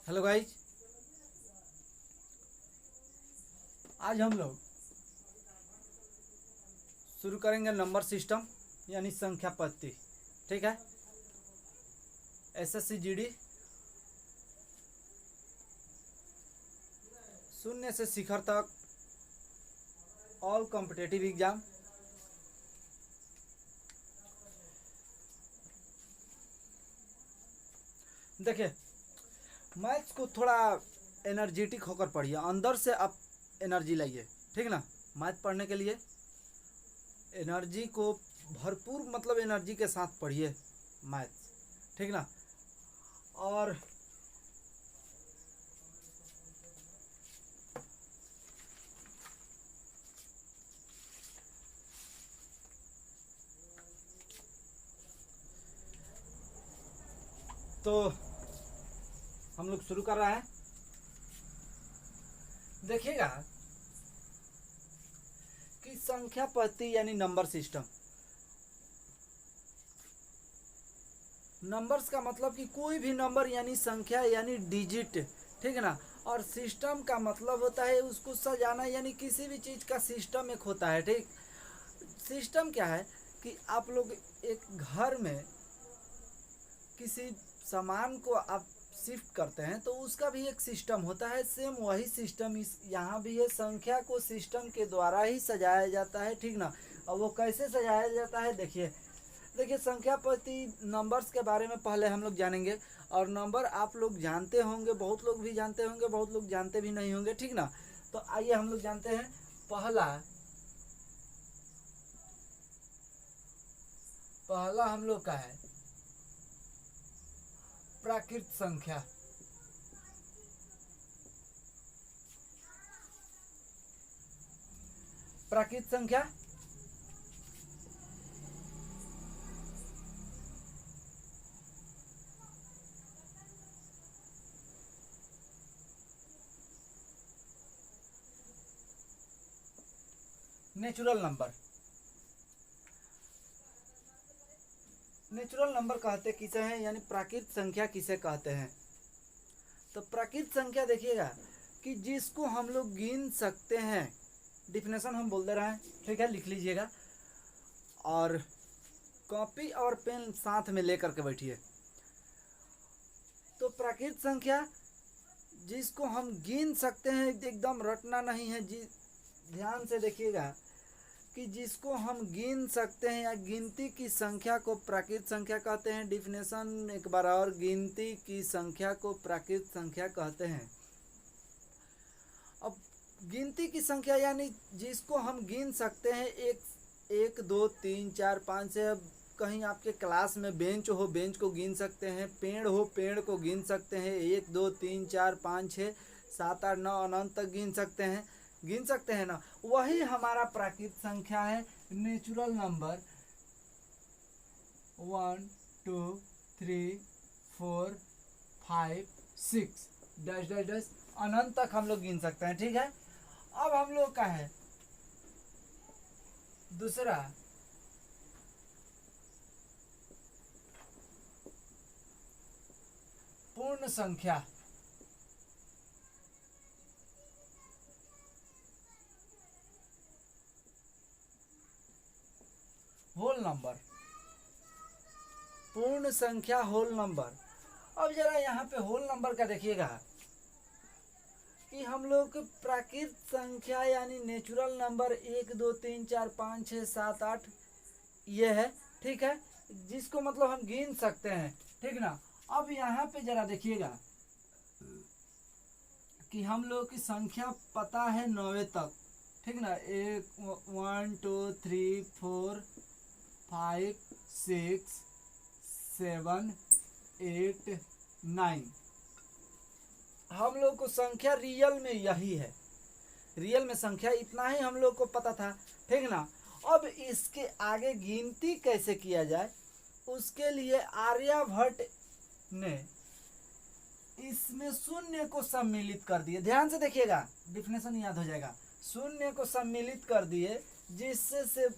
Hello guys, आज हम लोग शुरू करेंगे नंबर सिस्टम यानी संख्या पद्धति। ठीक है। एसएससी जीडी शून्य से शिखर तक ऑल कॉम्पिटेटिव एग्जाम। देखिए, मैथ्स को थोड़ा एनर्जेटिक होकर पढ़िए, अंदर से आप एनर्जी लाइए। ठीक ना। मैथ पढ़ने के लिए एनर्जी को भरपूर, मतलब एनर्जी के साथ पढ़िए मैथ्स। ठीक ना। और तो हम लोग शुरू कर रहे हैं। देखिएगा कि संख्या पद्धति यानी नंबर सिस्टम, नंबर्स का मतलब कि कोई भी नंबर यानी संख्या यानी डिजिट। ठीक है ना। और सिस्टम का मतलब होता है उसको सजाना, यानी किसी भी चीज़ का सिस्टम एक होता है। ठीक। सिस्टम क्या है कि आप लोग एक घर में किसी सामान को आप शिफ्ट करते हैं तो उसका भी एक सिस्टम होता है। सेम वही सिस्टम इस यहाँ भी है। संख्या को सिस्टम के द्वारा ही सजाया जाता है। ठीक ना। और वो कैसे सजाया जाता है, देखिए देखिए संख्या पद्धति नंबर्स के बारे में पहले हम लोग जानेंगे। और नंबर आप लोग जानते होंगे, बहुत लोग भी जानते होंगे, बहुत लोग जानते भी नहीं होंगे। ठीक ना। तो आइए हम लोग जानते हैं। पहला पहला हम लोग का है प्राकृत संख्या। प्राकृत संख्या नेचुरल नंबर। नेचुरल नंबर कहते किसे हैं, यानी प्राकृत संख्या किसे कहते हैं। तो प्राकृत संख्या देखिएगा कि जिसको हम लोग गिन सकते हैं। डिफिनेशन हम बोल दे रहे हैं। ठीक है, लिख लीजिएगा और कॉपी और पेन साथ में लेकर के बैठिए। तो प्राकृत संख्या जिसको हम गिन सकते हैं, एकदम रटना नहीं है जी, ध्यान से देखिएगा कि जिसको हम गिन सकते हैं या गिनती की संख्या को प्राकृत संख्या कहते हैं। डिफिनेशन एक बार और, गिनती की संख्या को प्राकृत संख्या कहते हैं। अब गिनती की संख्या यानी जिसको हम गिन सकते हैं, एक एक दो तीन चार पाँच से। अब कहीं आपके क्लास में बेंच हो, बेंच को गिन सकते हैं। पेड़ हो, पेड़ को गिन सकते हैं। एक दो तीन चार पाँच छः सात आठ नौ अनंत तक गिन सकते हैं ना। वही हमारा प्राकृत संख्या है, natural number. 1 2 3 4 5 6 dash dash dash अनंत तक हम लोग गिन सकते हैं। ठीक है। अब हम लोग का है दूसरा पूर्ण संख्या। होल नंबर, पूर्ण संख्या होल नंबर। अब जरा यहाँ पे होल नंबर का देखिएगा कि हम लोग प्राकृत संख्या यानी नेचुरल नंबर 1 2 3 4 5 6 7 8 ये है। ठीक है, जिसको मतलब हम गिन सकते हैं। ठीक ना। अब यहाँ पे जरा देखिएगा कि हम लोग की संख्या पता है 9 तक। ठीक ना। 1 2 3 4 5 6 7 8 9। हम लोग को संख्या रियल में यही है। रियल में संख्या इतना ही हम लोग को पता था। ठीक ना। अब इसके आगे गिनती कैसे किया जाए, उसके लिए आर्यभट्ट ने इसमें शून्य को सम्मिलित कर दिए। ध्यान से देखिएगा, डिफिनेशन याद हो जाएगा। शून्य को सम्मिलित कर दिए, जिससे से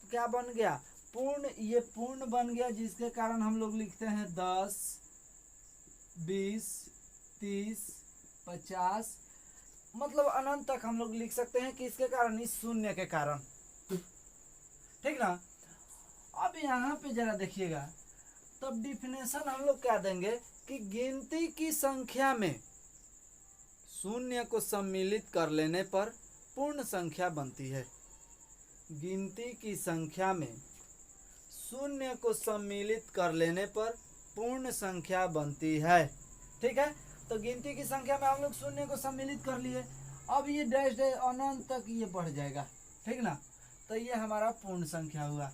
क्या बन गया, पूर्ण। ये पूर्ण बन गया, जिसके कारण हम लोग लिखते हैं 10 20 30, 50, मतलब अनंत तक हम लोग लिख सकते हैं। किसके कारण? इस शून्य के कारण, ठीक ना। अब यहाँ पे जरा देखिएगा, तब डिफिनेशन हम लोग क्या देंगे कि गिनती की संख्या में शून्य को सम्मिलित कर लेने पर पूर्ण संख्या बनती है। गिनती की संख्या में शून्य को सम्मिलित कर लेने पर पूर्ण संख्या बनती है, ठीक है। तो गिनती की संख्या में हम लोग शून्य को सम्मिलित कर लिए। अब ये डैश डैश अनंत तक ये बढ़ जाएगा, ठीक ना। तो ये हमारा पूर्ण संख्या हुआ।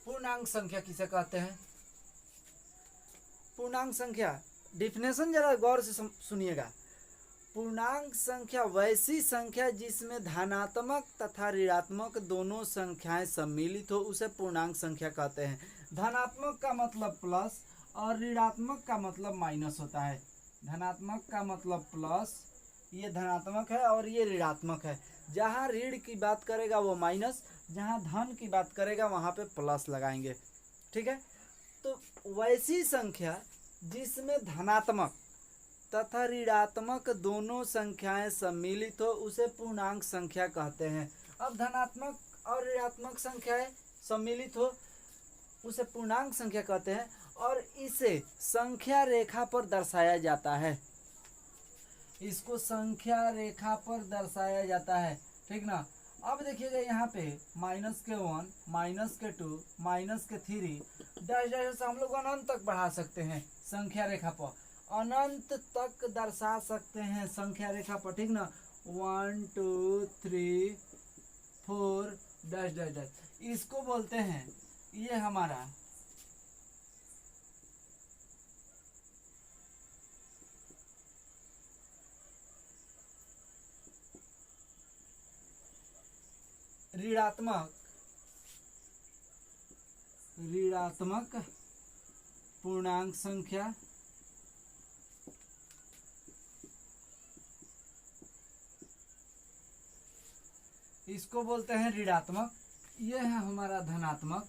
पूर्णांक संख्या किसे कहते हैं? पूर्णांक संख्या डिफिनेशन जरा गौर से सुनिएगा। पूर्णांक संख्या वैसी संख्या जिसमें धनात्मक तथा ऋणात्मक दोनों संख्याएं सम्मिलित हो, उसे पूर्णांक संख्या कहते हैं। धनात्मक का मतलब प्लस और ऋणात्मक का मतलब माइनस होता है। धनात्मक का मतलब प्लस, ये धनात्मक है और ये ऋणात्मक है। जहाँ ऋण की बात करेगा वो माइनस, जहाँ धन की बात करेगा वहाँ पे प्लस लगाएंगे, ठीक है। तो वैसी संख्या जिसमें धनात्मक तथा ऋणात्मक दोनों संख्याएं सम्मिलित हो, उसे पूर्णांक संख्या कहते हैं। अब धनात्मक और ऋणात्मक संख्याएं सम्मिलित हो, उसे पूर्णांक संख्या कहते हैं और इसे संख्या रेखा पर दर्शाया जाता है। इसको संख्या रेखा पर दर्शाया जाता है, ठीक ना। अब देखिएगा यहाँ पे -1, -2, -3 डैश डैश से हम लोग अनंत तक बढ़ा सकते हैं। संख्या रेखा पर अनंत तक दर्शा सकते हैं संख्या रेखा पर, ठीक ना। 1, 2, 3, 4 डैश डैश डैश, इसको बोलते हैं, ये हमारा ऋणात्मक पूर्णांक संख्या, इसको बोलते हैं ऋणात्मक। ये है हमारा धनात्मक,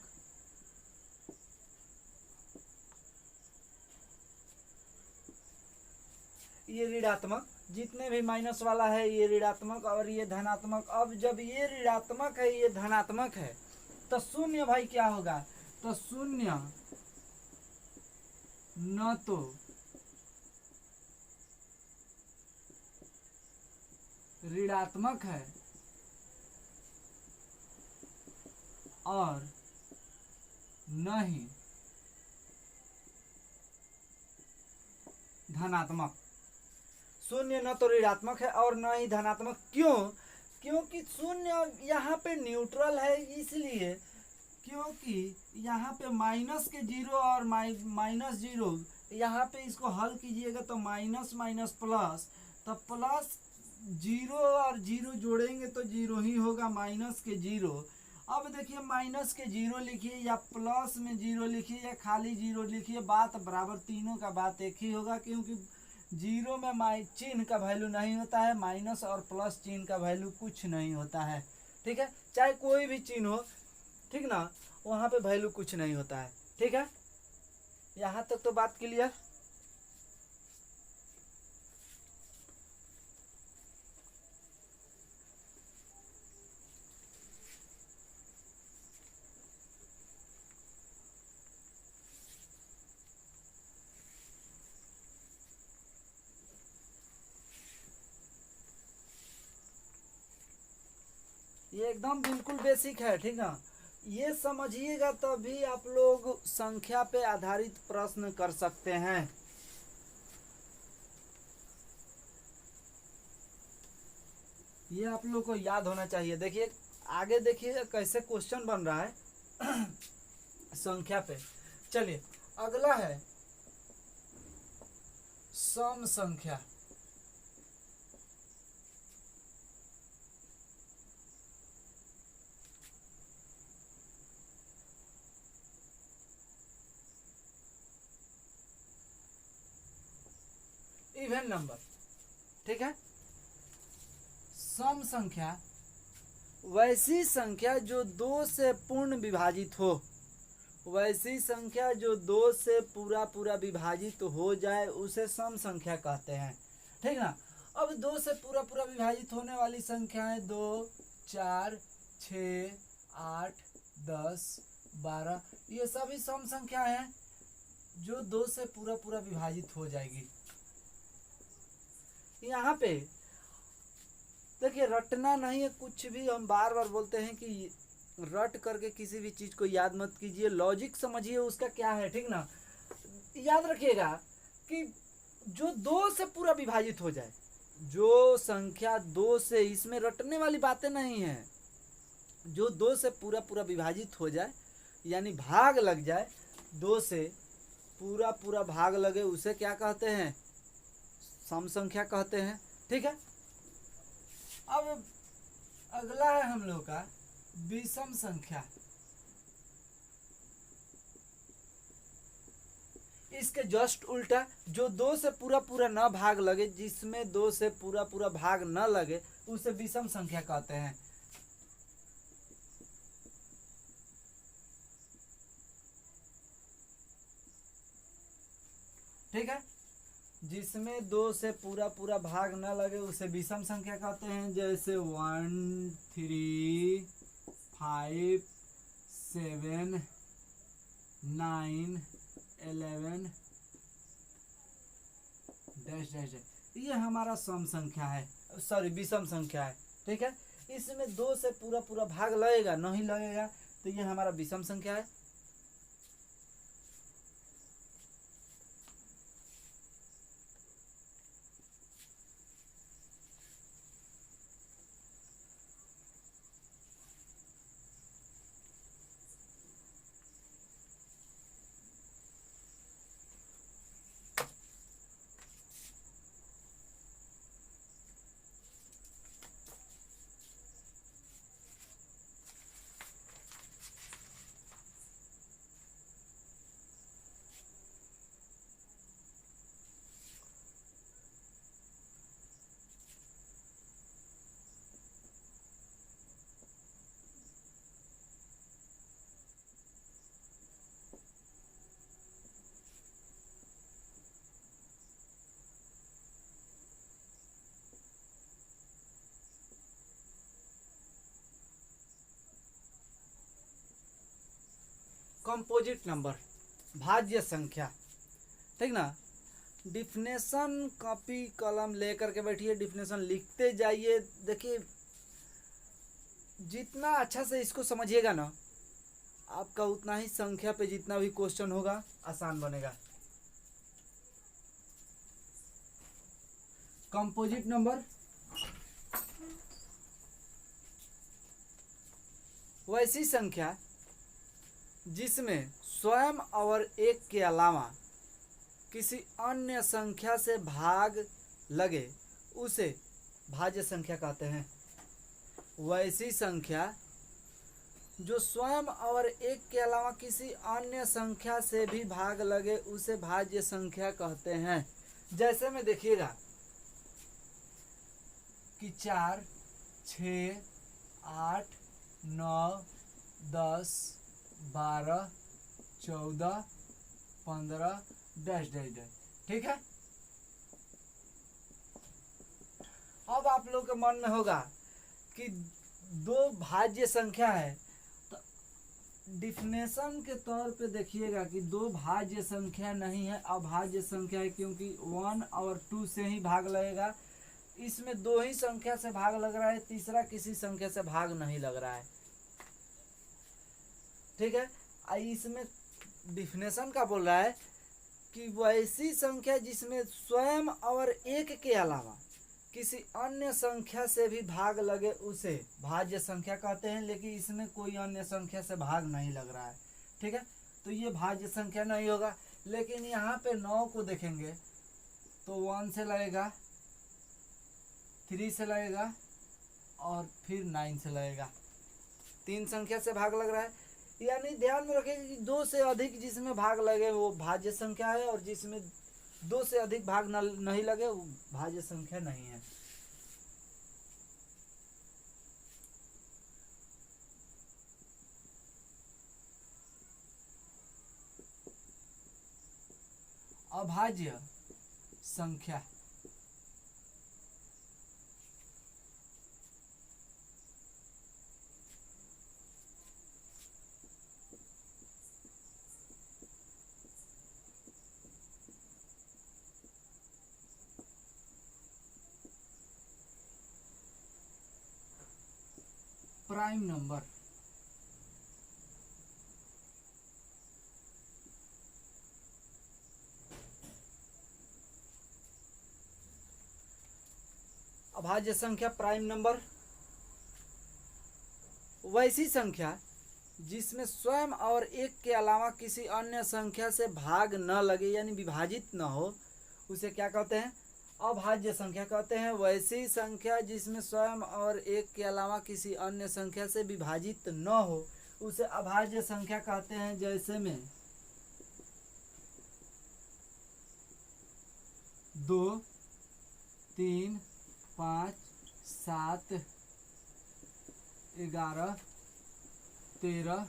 ये ऋणात्मक। जितने भी माइनस वाला है ये ऋणात्मक और ये धनात्मक। अब जब ये ऋणात्मक है, ये धनात्मक है, तो शून्य भाई क्या होगा? तो शून्य न तो ऋणात्मक है और न ही धनात्मक। शून्य न तो ऋणात्मक है और न ही धनात्मक। क्यों? क्योंकि शून्य यहाँ पे न्यूट्रल है, इसलिए क्योंकि यहाँ पे माइनस के जीरो और माइनस जीरो, यहाँ पे इसको हल कीजिएगा तो माइनस माइनस प्लस, तो प्लस जीरो और जीरो जोड़ेंगे तो जीरो ही होगा, माइनस के जीरो। अब देखिए माइनस के जीरो लिखिए या प्लस में जीरो लिखिए या खाली जीरो लिखिए, बात बराबर, तीनों का बात एक ही होगा। क्योंकि जीरो में चिन्ह का वैल्यू नहीं होता है, माइनस और प्लस चिन्ह का वैल्यू कुछ नहीं होता है, ठीक है। चाहे कोई भी चिन्ह हो, ठीक ना, वहाँ पे वैल्यू कुछ नहीं होता है, ठीक है। यहाँ तक तो बात क्लियर। ये एकदम बिल्कुल बेसिक है, ठीक ना। ये समझिएगा तभी आप लोग संख्या पे आधारित प्रश्न कर सकते हैं। ये आप लोग को याद होना चाहिए। देखिए आगे देखिए कैसे क्वेश्चन बन रहा है संख्या पे। चलिए अगला है सम संख्या। इवन नंबर, ठीक है। सम संख्या वैसी संख्या जो 2 से पूर्ण विभाजित हो, वैसी संख्या जो 2 से पूरा पूरा विभाजित हो जाए उसे सम संख्या कहते हैं, ठीक ना। अब 2 से पूरा पूरा विभाजित होने वाली संख्याएं 2, 4, 6, 8, 10, 12 ये सभी सम संख्याएं हैं जो 2 से पूरा पूरा विभाजित हो जाएगी। यहाँ पे देखिए रटना नहीं है कुछ भी, हम बार बार बोलते हैं कि रट करके किसी भी चीज को याद मत कीजिए, लॉजिक समझिए उसका क्या है, ठीक ना। याद रखिएगा कि जो 2 से पूरा विभाजित हो जाए, जो संख्या 2 से, इसमें रटने वाली बातें नहीं है, जो 2 से पूरा पूरा विभाजित हो जाए यानी भाग लग जाए, 2 से पूरा पूरा भाग लगे उसे क्या कहते हैं, सम संख्या कहते हैं, ठीक है। अब अगला है हम लोग का विषम संख्या। इसके जस्ट उल्टा, जो 2 से पूरा पूरा न भाग लगे, जिसमें 2 से पूरा पूरा भाग न लगे उसे विषम संख्या कहते हैं। ठीक है, जिसमें 2 से पूरा पूरा भाग न लगे उसे विषम संख्या कहते हैं। जैसे 1, 3, 5, 7, 9, 11 डैश डैश डैश, ये हमारा सम संख्या है, सॉरी विषम संख्या है, ठीक है। इसमें 2 से पूरा पूरा भाग लगेगा, नहीं लगेगा, तो ये हमारा विषम संख्या है। कंपोजिट नंबर, भाज्य संख्या, ठीक ना। डिफिनेशन कॉपी कलम लेकर के बैठिए, डिफिनेशन लिखते जाइए। देखिए जितना अच्छा से इसको समझिएगा ना, आपका उतना ही संख्या पे जितना भी क्वेश्चन होगा आसान बनेगा। कंपोजिट नंबर वैसी संख्या जिसमें स्वयं और एक के अलावा किसी अन्य संख्या से भाग लगे उसे भाज्य संख्या कहते हैं। वैसी संख्या जो स्वयं और एक के अलावा किसी अन्य संख्या से भी भाग लगे उसे भाज्य संख्या कहते हैं। जैसे में देखिएगा कि 4, 6, 8, 9, 10, 12, 14, 15 डैश डैश डैश, ठीक है। अब आप लोग के मन में होगा कि 2 भाज्य संख्या है, तो डिफिनेशन के तौर पे देखिएगा कि 2 भाज्य संख्या नहीं है, अभाज्य संख्या है, क्योंकि 1 और 2 से ही भाग लगेगा। इसमें 2 ही संख्या से भाग लग रहा है, तीसरा किसी संख्या से भाग नहीं लग रहा है, ठीक है। इसमें डिफिनेशन का बोल रहा है कि वैसी संख्या जिसमें स्वयं और एक के अलावा किसी अन्य संख्या से भी भाग लगे उसे भाज्य संख्या कहते हैं, लेकिन इसमें कोई अन्य संख्या से भाग नहीं लग रहा है, ठीक है, तो ये भाज्य संख्या नहीं होगा। लेकिन यहाँ पे 9 को देखेंगे तो 1 से लगेगा, 3 से लगेगा और फिर 9 से लगेगा, 3 संख्या से भाग लग रहा है। यानी ध्यान में रखिए कि 2 से अधिक जिसमें भाग लगे वो भाज्य संख्या है, और जिसमें 2 से अधिक भाग नहीं लगे वो भाज्य संख्या नहीं है। अभाज्य संख्या प्राइम नंबर अभाज्य संख्या प्राइम नंबर वैसी संख्या जिसमें स्वयं और एक के अलावा किसी अन्य संख्या से भाग न लगे यानी विभाजित न हो उसे क्या कहते हैं? अभाज्य संख्या कहते हैं। वैसी संख्या जिसमें स्वयं और एक के अलावा किसी अन्य संख्या से विभाजित न हो उसे अभाज्य संख्या कहते हैं। जैसे में 2, 3, 5, 7, 11, 13,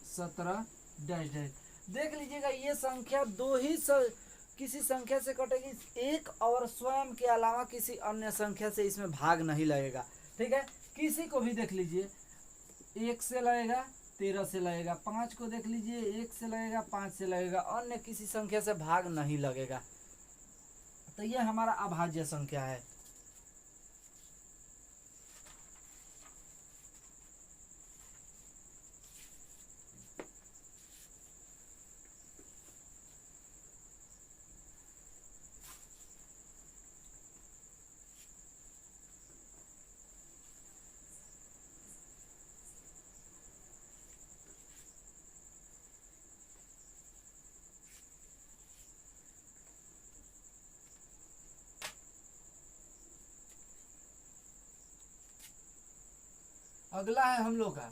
17 डैश डैश। देख लीजिएगा ये संख्या दो ही किसी संख्या से कटेगी, एक और स्वयं के अलावा किसी अन्य संख्या से इसमें भाग नहीं लगेगा। ठीक है, किसी को भी देख लीजिए 1 से लगेगा, 13 से लगेगा। 5 को देख लीजिए 1 से लगेगा, 5 से लगेगा, अन्य किसी संख्या से भाग नहीं लगेगा। तो ये हमारा अभाज्य संख्या है। अगला है हम लोग का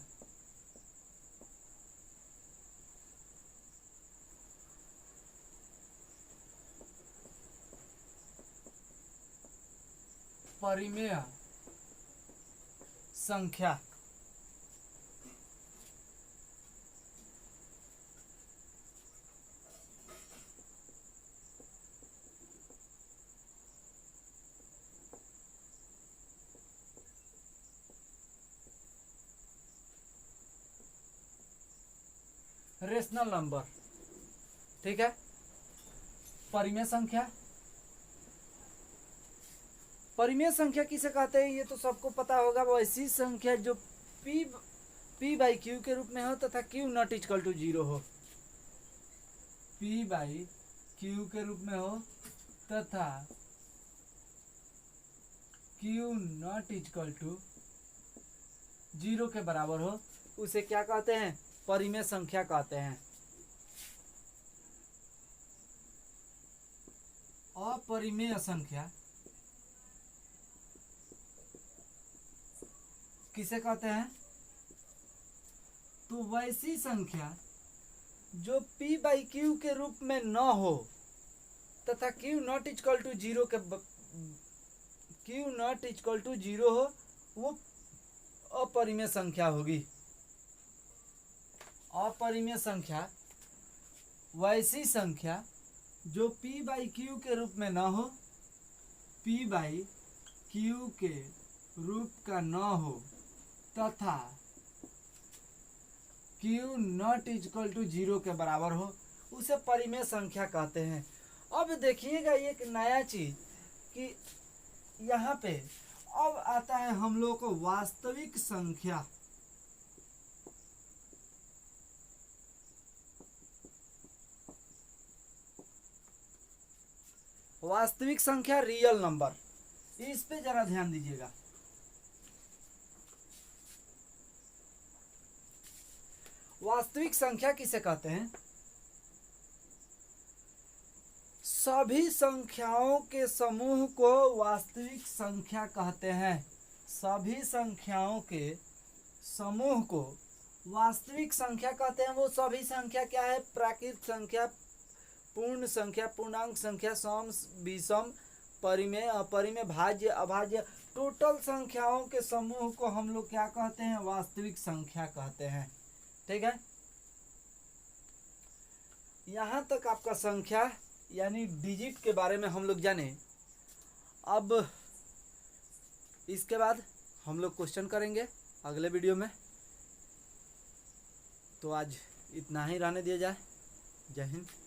परिमेय संख्या। Rational number. ठीक है, परिमेय संख्या। परिमेय संख्या किसे कहते हैं ये तो सबको पता होगा। वैसी संख्या जो p बाई क्यू के रूप में हो तथा q नॉट इक्वल टू 0 हो। p बाई क्यू के रूप में हो तथा q नॉट इक्वल टू 0 के बराबर हो उसे क्या कहते हैं? परिमेय संख्या कहते हैं। अपरिमेय संख्या किसे कहते हैं? तो वैसी संख्या जो p बाई क्यू के रूप में न हो तथा q नॉट इक्वल टू 0 के q नॉट इक्वल टू 0 हो वो अपरिमेय संख्या होगी। अपरिमेय संख्या वैसी संख्या जो p बाई क्यू के रूप में न हो, p बाई क्यू के रूप का न हो तथा q नॉट इक्वल टू 0 के बराबर हो उसे परिमेय संख्या कहते हैं। अब देखिएगा एक नया चीज कि यहाँ पे अब आता है हम लोग को वास्तविक संख्या। वास्तविक संख्या रियल नंबर, इस पे जरा ध्यान दीजिएगा। वास्तविक संख्या किसे कहते हैं? सभी संख्याओं के समूह को वास्तविक संख्या कहते हैं। सभी संख्याओं के समूह को वास्तविक संख्या कहते हैं। वो सभी संख्या क्या है? प्राकृत संख्या, पूर्ण संख्या, पूर्णांक संख्या, सम, विषम, परिमेय, अपरिमेय, भाज्य, अभाज्य, टोटल संख्याओं के समूह को हम लोग क्या कहते हैं? वास्तविक संख्या कहते हैं। ठीक है, यहाँ तक आपका संख्या यानी डिजिट के बारे में हम लोग जाने। अब इसके बाद हम लोग क्वेश्चन करेंगे अगले वीडियो में। तो आज इतना ही रहने दिया जाए। जय हिंद।